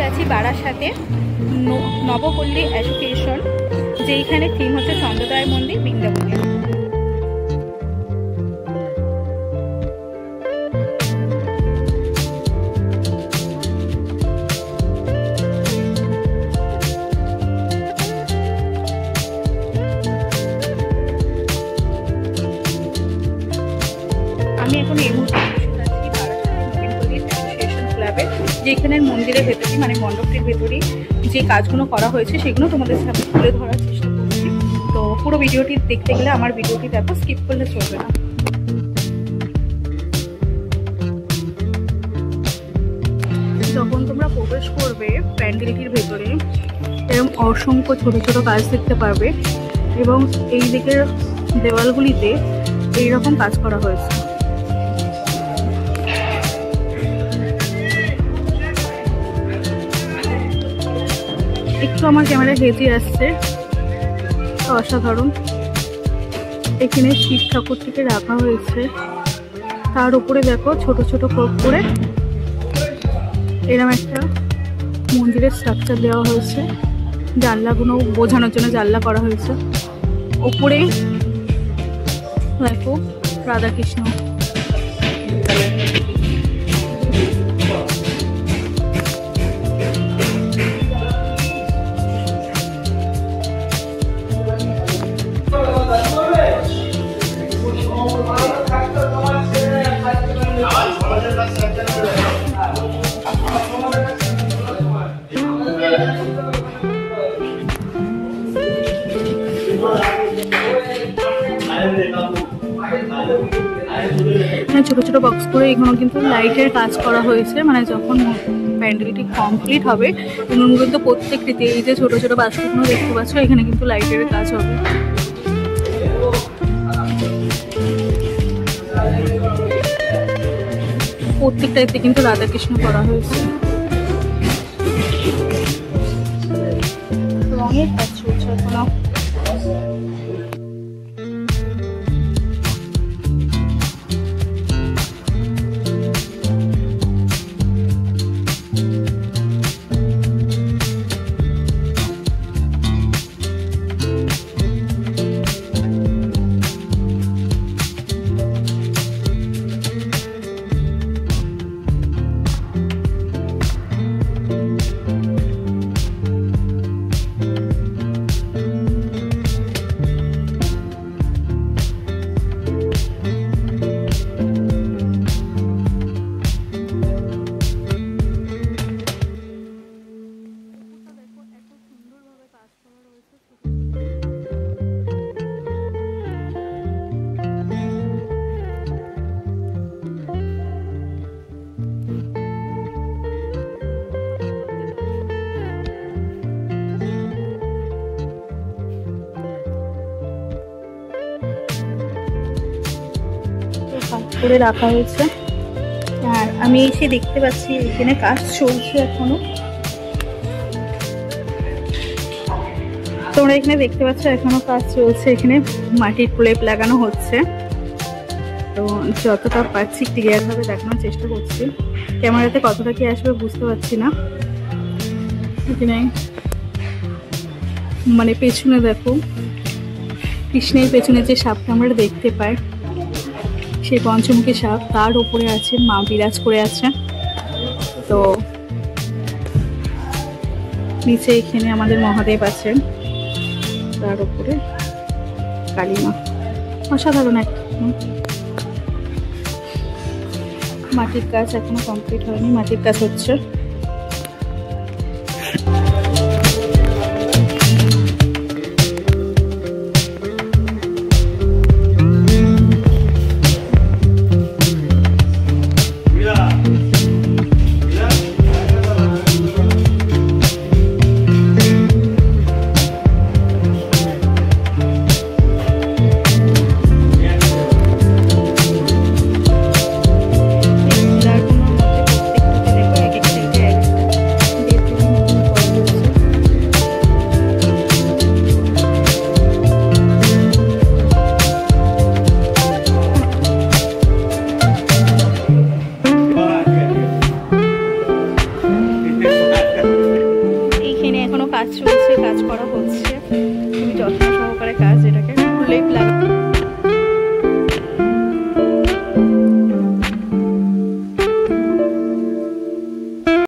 বসে আছি বারাসাতে নবপল্লী অ্যাসোসিয়েশন, যেইখানে থিম হচ্ছে চন্দ্রদয় মন্দির বৃন্দাবনে। আমি এখন এই মুহূর্তে যেখানের মন্দিরের ভেতরে মানে মণ্ডপটির ভেতরে যে কাজগুলো করা হয়েছে সেগুলো তোমাদের সামনে তুলে ধরার চেষ্টা করছি। তো পুরো ভিডিওটি দেখতে গেলে আমার ভিডিওটি দেখো, স্কিপ করলে চলবে না। যখন তোমরা প্রবেশ করবে প্যান্ডেলটির ভেতরে এরকম অসংখ্য ছোট ছোট কাজ দেখতে পারবে এবং এই দিকের দেওয়ালগুলিতে এইরকম কাজ করা হয়েছে। একটু আমার ক্যামেরা হেজি আসছে, অসাধারণ। এখানে শিব ঠাকুরটিকে রাখা হয়েছে, তার উপরে দেখো ছোট ছোট কোপ করে এরকম একটা মন্দিরের স্ট্রাকচার দেওয়া হয়েছে। জানলাগুলো বোঝানোর জন্য জানলা করা হয়েছে। ওপরে দেখো রাধাকৃষ্ণ। ছোট ছোট বক্স করে এগুলো কিন্তু লাইটের কাজ করা হয়েছে, মানে যখন প্যান্ডেলটি কমপ্লিট হবে এগুলো কিন্তু প্রত্যেকটিতে এই যে ছোট ছোট বাস্কগুলো দেখতে পাচ্ছ এখানে কিন্তু লাইটের কাজ হবে। প্রত্যেকটাতে কিন্তু রাধাকৃষ্ণ করা হয়েছে। রঙের কাজ চলছে এখনো। করে রাখা হয়েছে আর আমি এসে দেখতে পাচ্ছি এখানে কাজ চলছে এখনো। তোমরা এখানে দেখতে পাচ্ছ এখনো কাজ চলছে, এখানে মাটির প্রলেপ লাগানো হচ্ছে। তো যতটা পারছি ক্লিয়ার ভাবে দেখানোর চেষ্টা করছি, ক্যামেরাতে কতটা কি আসবে বুঝতে পারছি না। এখানে মানে পেছনে দেখো কৃষ্ণের পেছনে যে সাপটা আমরা দেখতে পাই সেই পঞ্চমুখী সাপ, তার উপরে আছে মা বিরাজ করে আছে। তো নিচে এখানে আমাদের মহাদেব আছেন, তার উপরে কালী মা। অসাধারণ একটা। মাটির কাজ এখনো কমপ্লিট হয়নি, মাটির কাজ হচ্ছে। হচ্ছে, খুবই যত্ন সহকারে কাজ, এটাকে প্রলেপ